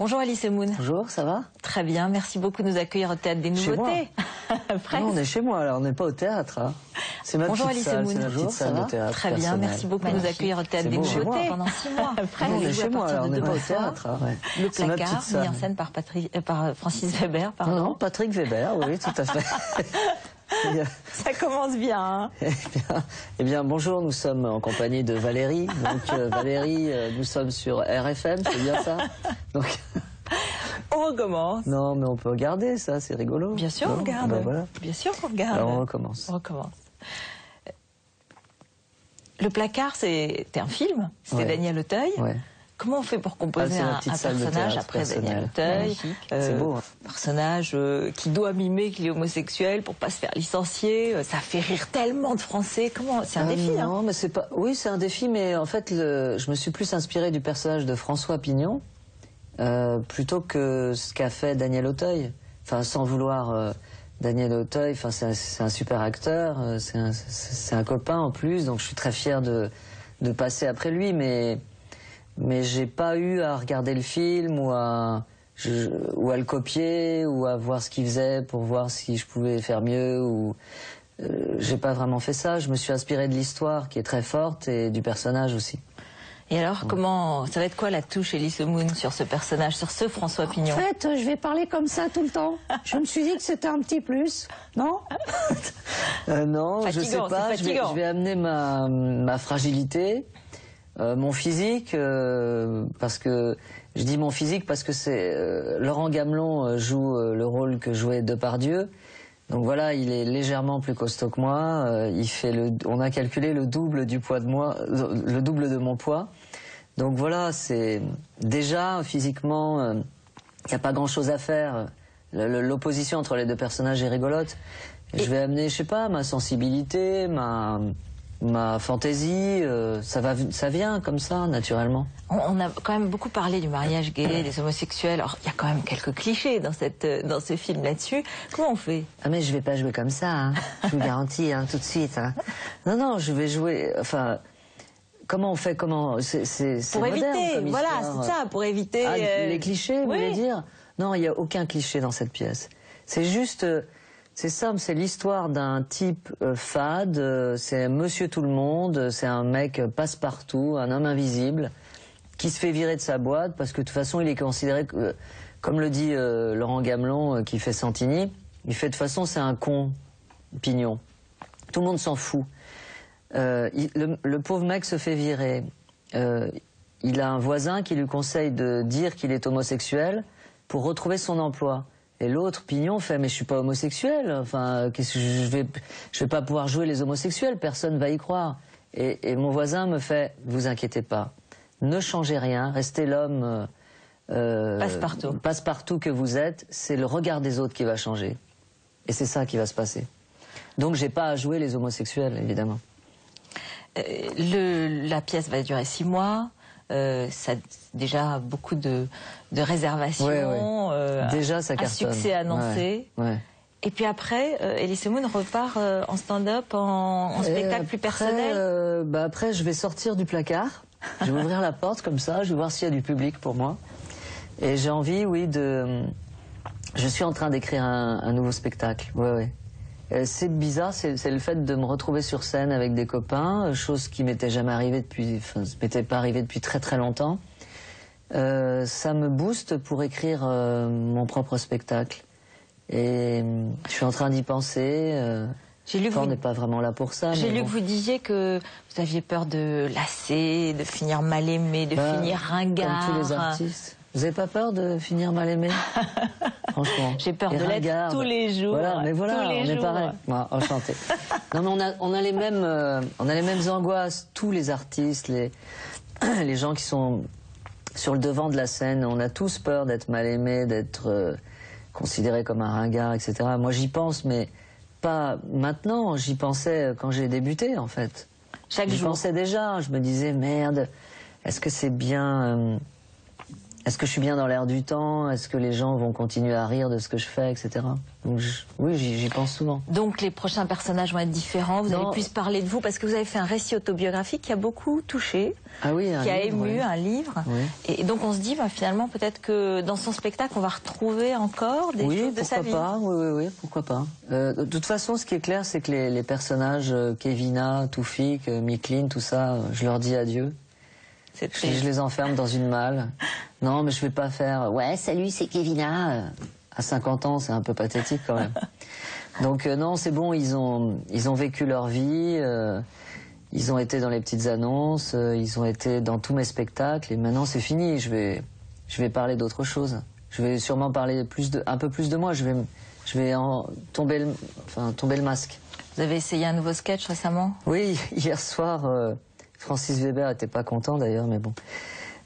Bonjour Alice Moon. Bonjour, ça va? Très bien, merci beaucoup de nous accueillir au Théâtre des Nouveautés. Non, on est chez moi, alors on n'est pas au théâtre. Hein. C'est ma Bonjour petite Alice salle, Moon. c'est ma petite salle de théâtre. Très bien, merci beaucoup de nous accueillir au Théâtre des Nouveautés pendant 6 mois. On est chez moi, alors on n'est pas au théâtre. Ouais. Le placard, mis en scène par Francis Weber. Pardon. Non, Patrick Weber, oui, tout à fait. Ça commence bien. Hein. Eh bien, bonjour, nous sommes en compagnie de Valérie. Donc Valérie, nous sommes sur RFM, c'est bien ça? Donc... On recommence. Non, mais on peut regarder ça, c'est rigolo. Bien sûr, on regarde. Ben voilà. Bien sûr qu'on regarde. Alors on recommence. On recommence. Le placard, c'était un film. C'était Daniel Auteuil. Ouais. Comment on fait pour composer un personnage après Daniel Auteuil? C'est beau. Hein. Personnage qui doit mimer qu'il est homosexuel pour pas se faire licencier. Ça fait rire tellement de Français. Comment? C'est un défi. Non, hein. mais c'est pas. Oui, c'est un défi, mais en fait, je me suis plus inspiré du personnage de François Pignon plutôt que ce qu'a fait Daniel Auteuil. Enfin, sans vouloir. Daniel Auteuil, enfin, c'est un super acteur. C'est un copain en plus, donc je suis très fier de passer après lui, mais j'ai pas eu à regarder le film ou à le copier ou à voir ce qu'il faisait pour voir si je pouvais faire mieux ou j'ai pas vraiment fait ça. Je me suis inspiré de l'histoire qui est très forte et du personnage aussi. Et alors, comment ça va être quoi la touche Elise Moon sur ce personnage, sur ce François Pignon? En fait, je vais parler comme ça tout le temps. Je me suis dit que c'était un petit plus, non? Non, je sais pas. Je vais amener ma fragilité. Mon physique, parce que je dis mon physique parce que c'est Laurent Gamelon joue le rôle que jouait Depardieu. Donc voilà, il est légèrement plus costaud que moi. On a calculé le double du poids de moi, le double de mon poids. Donc voilà, c'est déjà physiquement, il n'y a pas grand-chose à faire. L'opposition entre les deux personnages est rigolote. Je vais amener, je sais pas, ma sensibilité, ma fantaisie, ça vient comme ça, naturellement. On a quand même beaucoup parlé du mariage gay, des homosexuels. Alors, il y a quand même quelques clichés dans ce film là-dessus. Comment on fait? Ah mais je vais pas jouer comme ça, hein. Je vous garantis, hein, tout de suite. Hein. Non, je vais jouer... Enfin, comment on fait? Comment c'est pour moderne, éviter, voilà, c'est ça, pour éviter... les clichés, vous voulez dire? Non, il n'y a aucun cliché dans cette pièce. C'est juste... C'est simple, c'est l'histoire d'un type fade, c'est monsieur tout le monde, c'est un mec passe-partout, un homme invisible, qui se fait virer de sa boîte parce que de toute façon il est considéré, comme le dit Laurent Gamelon qui fait Santini, il fait de toute façon c'est un con Pignon. Tout le monde s'en fout. Le pauvre mec se fait virer. Il a un voisin qui lui conseille de dire qu'il est homosexuel pour retrouver son emploi. Et l'autre, Pignon, fait « mais je suis pas homosexuel, enfin, qu'est-ce que je vais pas pouvoir jouer les homosexuels, personne va y croire. » Et mon voisin me fait « vous inquiétez pas, ne changez rien, restez l'homme passe-partout que vous êtes, c'est le regard des autres qui va changer. » Et c'est ça qui va se passer. Donc j'ai pas à jouer les homosexuels, évidemment. La pièce va durer 6 mois. Ça déjà beaucoup de réservations, déjà ça cartonne. Un succès annoncé. Ouais. Et puis après, Elise Moon repart en stand-up, en spectacle plus personnel. Après, je vais sortir du placard. Je vais ouvrir la porte comme ça. Je vais voir s'il y a du public pour moi. Et j'ai envie, oui, je suis en train d'écrire un nouveau spectacle. Ouais. C'est bizarre, c'est le fait de me retrouver sur scène avec des copains, chose qui m'était jamais arrivée depuis, enfin, ça m'était pas arrivé depuis très très longtemps. Ça me booste pour écrire mon propre spectacle. Et je suis en train d'y penser. On n'est pas vraiment là pour ça. J'ai lu que vous disiez que vous aviez peur de lasser, de finir mal aimé, de finir ringard. Comme tous les artistes. Vous n'avez pas peur de finir mal aimé? Franchement. J'ai peur de l'être tous les jours. Voilà, mais voilà, on est pareil. Bon, enchanté. Non, mais on a les mêmes angoisses. Tous les artistes, les gens qui sont sur le devant de la scène, on a tous peur d'être mal aimé, d'être considéré comme un ringard, etc. Moi, j'y pense, mais pas maintenant. J'y pensais quand j'ai débuté, en fait. Chaque jour. J'y pensais déjà. Je me disais, merde, est-ce que c'est bien... est-ce que je suis bien dans l'air du temps? Est-ce que les gens vont continuer à rire de ce que je fais, etc. Donc oui, j'y pense souvent. Donc les prochains personnages vont être différents, vous allez plus parler de vous, parce que vous avez fait un récit autobiographique qui a beaucoup touché, ah oui, qui a ému, un livre. Oui. Et donc on se dit, finalement, peut-être que dans son spectacle, on va retrouver encore des choses de sa vie. Oui, pourquoi pas. De toute façon, ce qui est clair, c'est que les personnages, Kevina, Toufik, Micheline, tout ça, je leur dis adieu. Je les enferme dans une malle. Non, mais je vais pas faire « Ouais, salut, c'est Kevina ». À 50 ans, c'est un peu pathétique quand même. Donc non, c'est bon, ils ont vécu leur vie, ils ont été dans les petites annonces, ils ont été dans tous mes spectacles, et maintenant c'est fini, je vais parler d'autre chose. Je vais sûrement parler un peu plus de moi, je vais tomber le masque. Vous avez essayé un nouveau sketch récemment? Oui, hier soir... Francis Weber était pas content d'ailleurs, mais bon,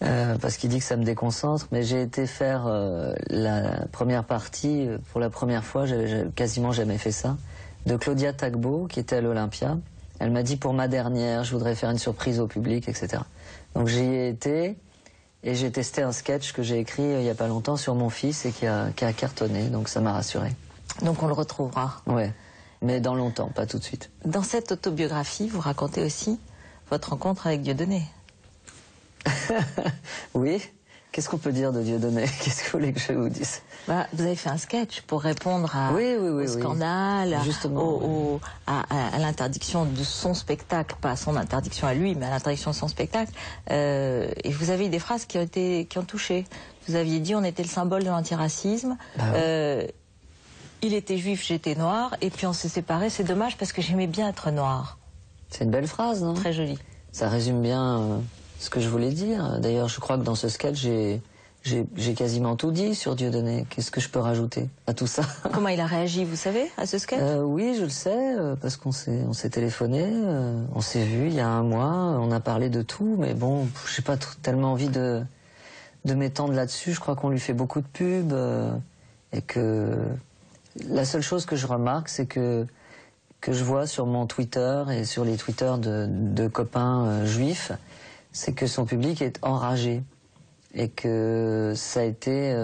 parce qu'il dit que ça me déconcentre. Mais j'ai été faire la première partie, pour la première fois, j'ai quasiment jamais fait ça, de Claudia Tagbo, qui était à l'Olympia. Elle m'a dit pour ma dernière, je voudrais faire une surprise au public, etc. Donc j'y ai été, et j'ai testé un sketch que j'ai écrit il y a pas longtemps sur mon fils, et qui a cartonné, donc ça m'a rassuré. Donc on le retrouvera. Ouais, mais dans longtemps, pas tout de suite. Dans cette autobiographie, vous racontez aussi votre rencontre avec Dieudonné. Oui. Qu'est-ce qu'on peut dire de Dieudonné? Qu'est-ce que vous voulez que je vous dise? Vous avez fait un sketch pour répondre au scandale, à l'interdiction de son spectacle, pas à son interdiction à lui, mais à l'interdiction de son spectacle. Et vous avez eu des phrases qui ont touché. Vous aviez dit on était le symbole de l'antiracisme. Il était juif, j'étais noir, et puis on s'est séparés. C'est dommage parce que j'aimais bien être noir. C'est une belle phrase, non? Très jolie. Ça résume bien ce que je voulais dire. D'ailleurs, je crois que dans ce sketch, j'ai quasiment tout dit sur Dieudonné. Qu'est-ce que je peux rajouter à tout ça? Comment il a réagi, vous savez, à ce sketch? Oui, je le sais, parce qu'on s'est téléphoné, on s'est vu il y a un mois, on a parlé de tout, mais bon, j'ai pas tellement envie de m'étendre là-dessus. Je crois qu'on lui fait beaucoup de pubs, et que la seule chose que je remarque, c'est que je vois sur mon Twitter et sur les Twitter de copains juifs, c'est que son public est enragé. Et que ça a été...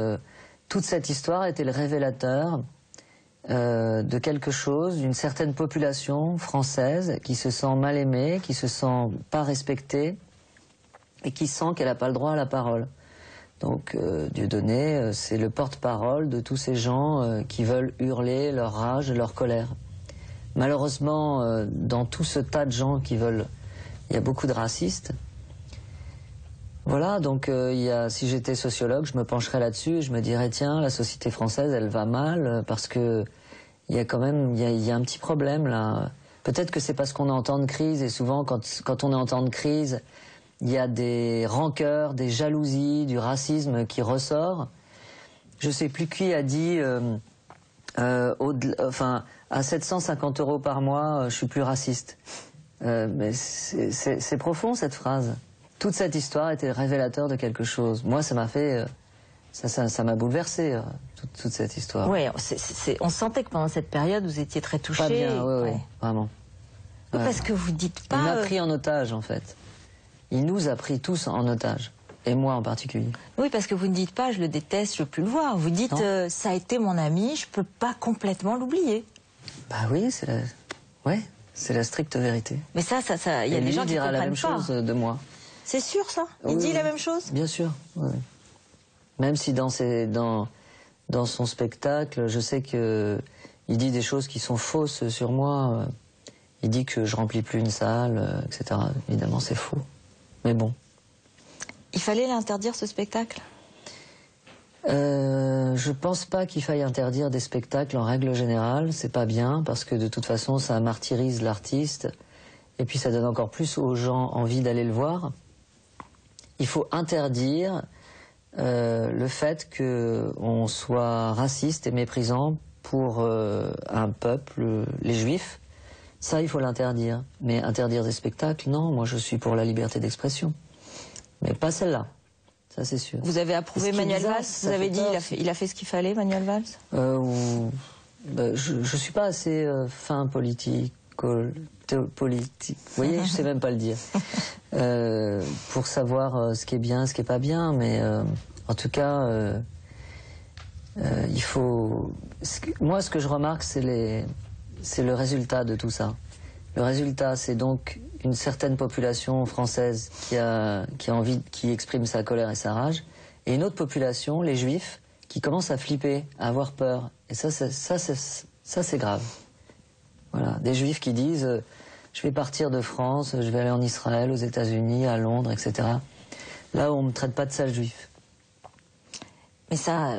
toute cette histoire a été le révélateur de quelque chose, d'une certaine population française qui se sent mal aimée, qui se sent pas respectée, et qui sent qu'elle n'a pas le droit à la parole. Donc Dieudonné, c'est le porte-parole de tous ces gens qui veulent hurler leur rage, leur colère. Malheureusement, dans tout ce tas de gens qui veulent... Il y a beaucoup de racistes. Voilà, donc si j'étais sociologue, je me pencherais là-dessus et je me dirais, tiens, la société française, elle va mal, parce que il y a quand même, il y a un petit problème là. Peut-être que c'est parce qu'on est en temps de crise, et souvent, quand on est en temps de crise, il y a des rancœurs, des jalousies, du racisme qui ressort. Je sais plus qui a dit... à 750 € par mois, je suis plus raciste. Mais c'est profond cette phrase. Toute cette histoire était révélateur de quelque chose. Moi, ça m'a fait... ça m'a bouleversé, toute cette histoire. Oui, on sentait que pendant cette période, vous étiez très touché. Pas bien, oui, vraiment. Oui, parce que vous dites pas... Il m'a pris en otage, en fait. Il nous a pris tous en otage. Et moi en particulier. Oui, parce que vous ne dites pas, je le déteste, je veux plus le voir. Vous dites, ça a été mon ami, je peux pas complètement l'oublier. Bah oui, c'est la stricte vérité. Mais ça, il y a des gens qui comprennent pas. Il dira la même chose de moi. C'est sûr, ça? Il dit la même chose? Bien sûr, oui. Même si dans son spectacle, je sais que il dit des choses qui sont fausses sur moi. Il dit que je remplis plus une salle, etc. Évidemment, c'est faux. Mais bon. Il fallait l'interdire, ce spectacle? Je pense pas qu'il faille interdire des spectacles en règle générale. C'est pas bien, parce que de toute façon, ça martyrise l'artiste. Et puis ça donne encore plus aux gens envie d'aller le voir. Il faut interdire le fait qu'on soit raciste et méprisant pour un peuple, les Juifs. Ça, il faut l'interdire. Mais interdire des spectacles, non. Moi, je suis pour la liberté d'expression. Mais pas celle-là. Ça, c'est sûr. Vous avez approuvé Manuel Valls? Vous avez dit il a fait ce qu'il fallait, Manuel Valls? Je suis pas assez fin politique. Vous voyez, je sais même pas le dire. Pour savoir ce qui est bien, ce qui est pas bien, mais En tout cas, il faut... Moi, ce que je remarque, c'est le résultat de tout ça. Le résultat, c'est donc une certaine population française qui exprime sa colère et sa rage, et une autre population, les Juifs, qui commencent à flipper, à avoir peur. Et ça, c'est grave. Voilà, des Juifs qui disent je vais partir de France, je vais aller en Israël, aux États-Unis, à Londres, etc. Là, on ne me traite pas de sale juif. Mais ça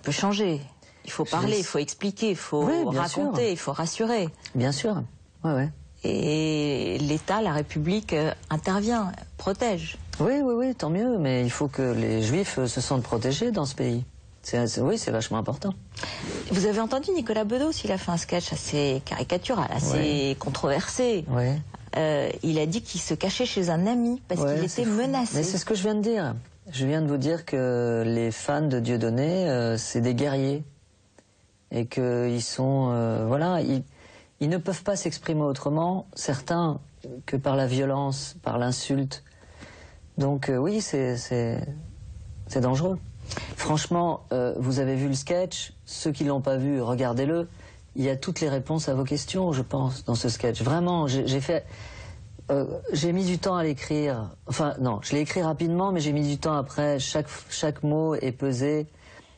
peut changer. Il faut parler, il faut expliquer, il faut raconter, il faut rassurer. Bien sûr, ouais. Et l'État, la République intervient, protège. Oui, tant mieux, mais il faut que les Juifs se sentent protégés dans ce pays. Oui, c'est vachement important. Vous avez entendu Nicolas Bedos, il a fait un sketch assez caricatural, assez controversé. Ouais. Il a dit qu'il se cachait chez un ami parce qu'il était menacé. Mais c'est ce que je viens de dire. Je viens de vous dire que les fans de Dieudonné, c'est des guerriers. Et qu'ils sont... voilà, ils ne peuvent pas s'exprimer autrement, certains, que par la violence, par l'insulte. Donc oui, c'est dangereux. Franchement, vous avez vu le sketch, ceux qui ne l'ont pas vu, regardez-le. Il y a toutes les réponses à vos questions, je pense, dans ce sketch. Vraiment, j'ai mis du temps à l'écrire. Enfin, non, je l'ai écrit rapidement, mais j'ai mis du temps après. Chaque mot est pesé,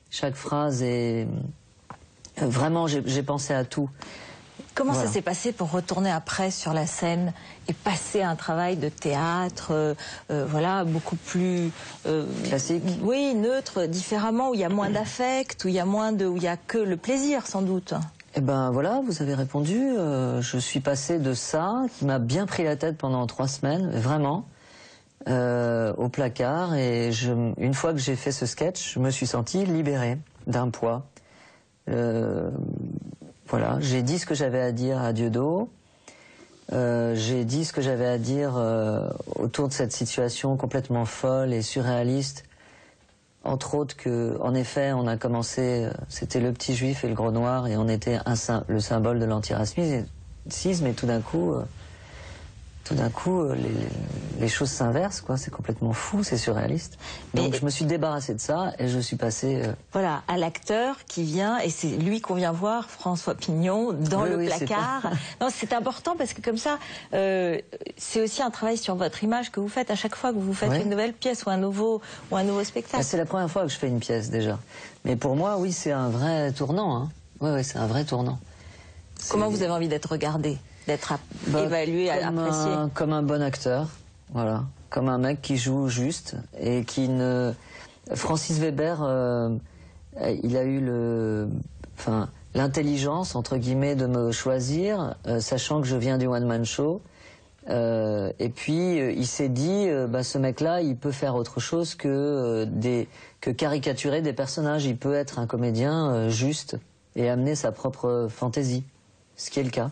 chaque phrase est... Vraiment, j'ai pensé à tout. Comment ça s'est passé pour retourner après sur la scène et passer à un travail de théâtre, voilà, beaucoup plus... classique. Oui, neutre, différemment, où il y a moins d'affect, où il y a que le plaisir, sans doute. Eh ben voilà, vous avez répondu. Je suis passé de ça, qui m'a bien pris la tête pendant 3 semaines, vraiment, au placard. Et une fois que j'ai fait ce sketch, je me suis senti libéré d'un poids. Voilà, j'ai dit ce que j'avais à dire à Dieudo. J'ai dit ce que j'avais à dire autour de cette situation complètement folle et surréaliste. Entre autres que, en effet, on a commencé, c'était le petit juif et le gros noir, et on était le symbole de l'antiracisme, et tout d'un coup, les choses s'inversent, quoi. C'est complètement fou, c'est surréaliste. Donc je me suis débarrassé de ça et je suis passé... Voilà, à l'acteur qui vient, et c'est lui qu'on vient voir, François Pignon, dans le placard. Non, c'est important parce que comme ça, c'est aussi un travail sur votre image que vous faites à chaque fois que vous faites une nouvelle pièce ou un nouveau spectacle. C'est la première fois que je fais une pièce déjà. Mais pour moi, oui, c'est un vrai tournant. Hein. Oui, c'est un vrai tournant. Comment vous avez envie d'être regardé, d'être évalué, apprécié? Comme un bon acteur, voilà. Comme un mec qui joue juste et qui ne... Francis Weber, il a eu l'intelligence, entre guillemets, de me choisir, sachant que je viens du one-man show. Et puis, il s'est dit, ce mec-là, il peut faire autre chose que caricaturer des personnages. Il peut être un comédien juste et amener sa propre fantaisie, ce qui est le cas.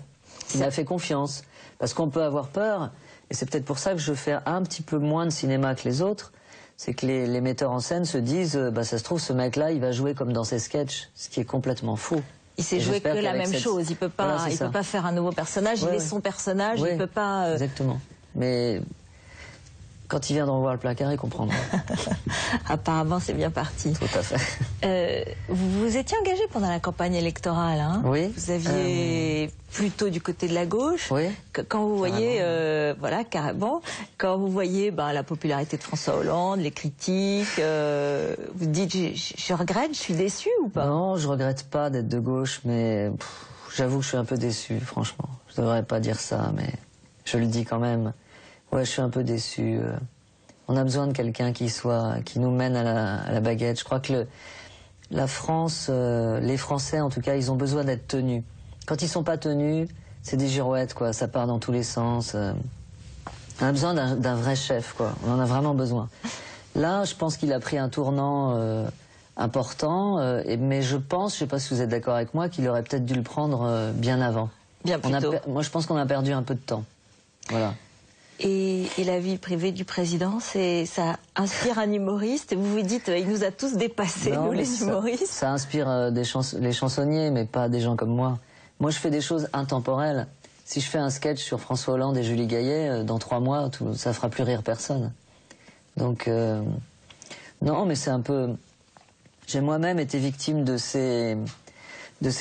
Il m'a fait confiance, parce qu'on peut avoir peur, et c'est peut-être pour ça que je fais un petit peu moins de cinéma que les autres, c'est que les metteurs en scène se disent, ça se trouve, ce mec-là, il va jouer comme dans ses sketchs, ce qui est complètement faux. Il sait jouer que la même chose, il peut pas, il peut pas faire un nouveau personnage, il est son personnage, il peut pas... Exactement, mais... Quand il viendra voir le placard, il comprendra. Apparemment, c'est bien parti. Tout à fait. Vous étiez engagé pendant la campagne électorale, hein? Oui. Vous aviez plutôt du côté de la gauche. Oui. Quand vous voyez, voilà, carrément, quand vous voyez la popularité de François Hollande, les critiques, vous dites, je regrette, je suis déçu ou pas? Non, je regrette pas d'être de gauche, mais j'avoue que je suis un peu déçu, franchement. Je devrais pas dire ça, mais je le dis quand même. Ouais, je suis un peu déçu. On a besoin de quelqu'un qui nous mène à la baguette. Je crois que la France, les Français en tout cas, ils ont besoin d'être tenus. Quand ils sont pas tenus, c'est des girouettes, quoi. Ça part dans tous les sens. On a besoin d'un vrai chef, quoi. On en a vraiment besoin. Là, je pense qu'il a pris un tournant important, mais je pense, je sais pas si vous êtes d'accord avec moi, qu'il aurait peut-être dû le prendre bien avant. Bien plus tôt. Moi, je pense qu'on a perdu un peu de temps. Voilà. Et la vie privée du président, ça inspire un humoriste. Vous vous dites, il nous a tous dépassés, nous les humoristes. Ça inspire les chansonniers, mais pas des gens comme moi. Moi, je fais des choses intemporelles. Si je fais un sketch sur François Hollande et Julie Gaillet, dans 3 mois, ça fera plus rire personne. Donc Non, mais c'est un peu... J'ai moi-même été victime de ces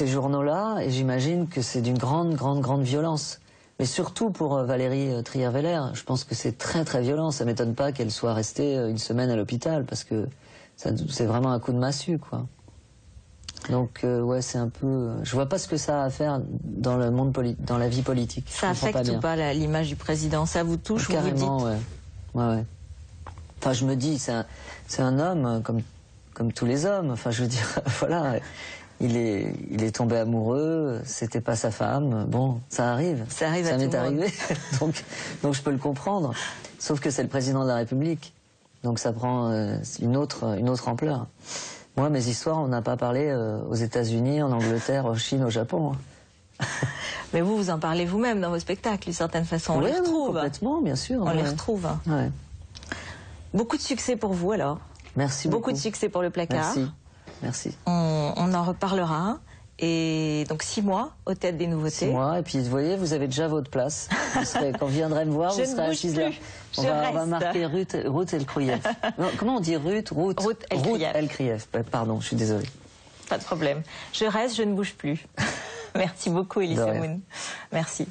journaux-là, et j'imagine que c'est d'une grande violence. Mais surtout pour Valérie Trierweiler, je pense que c'est très violent. Ça m'étonne pas qu'elle soit restée une semaine à l'hôpital, parce que c'est vraiment un coup de massue, quoi. Donc ouais, c'est un peu... Je vois pas ce que ça a à faire dans le monde dans la vie politique. Ça affecte ou pas l'image du président? Ça vous touche? Carrément, vous dites... ouais. Enfin, je me dis, c'est un homme comme tous les hommes. Enfin, je veux dire, voilà, il est tombé amoureux, c'était pas sa femme. Bon, ça arrive. Ça m'est arrivé. donc je peux le comprendre. Sauf que c'est le président de la République. Donc ça prend une autre ampleur. Moi, mes histoires, on n'a pas parlé aux États-Unis, en Angleterre, en Chine, au Japon. Mais vous en parlez vous-même dans vos spectacles, d'une certaine façon. On les retrouve. Complètement, bien sûr. On les retrouve. Ouais. Beaucoup de succès pour vous, alors. Merci beaucoup. Beaucoup de succès pour le placard. Merci. On en reparlera. Et donc 6 mois aux têtes des nouveautés. 6 mois, et puis vous voyez, vous avez déjà votre place. Quand vous viendrez me voir, vous serez assise là. On va marquer Ruth Elkrief. Comment on dit Ruth Elkrief. Pardon, je suis désolée. Pas de problème. Je reste, je ne bouge plus. Merci beaucoup, Elie Semoun. Merci.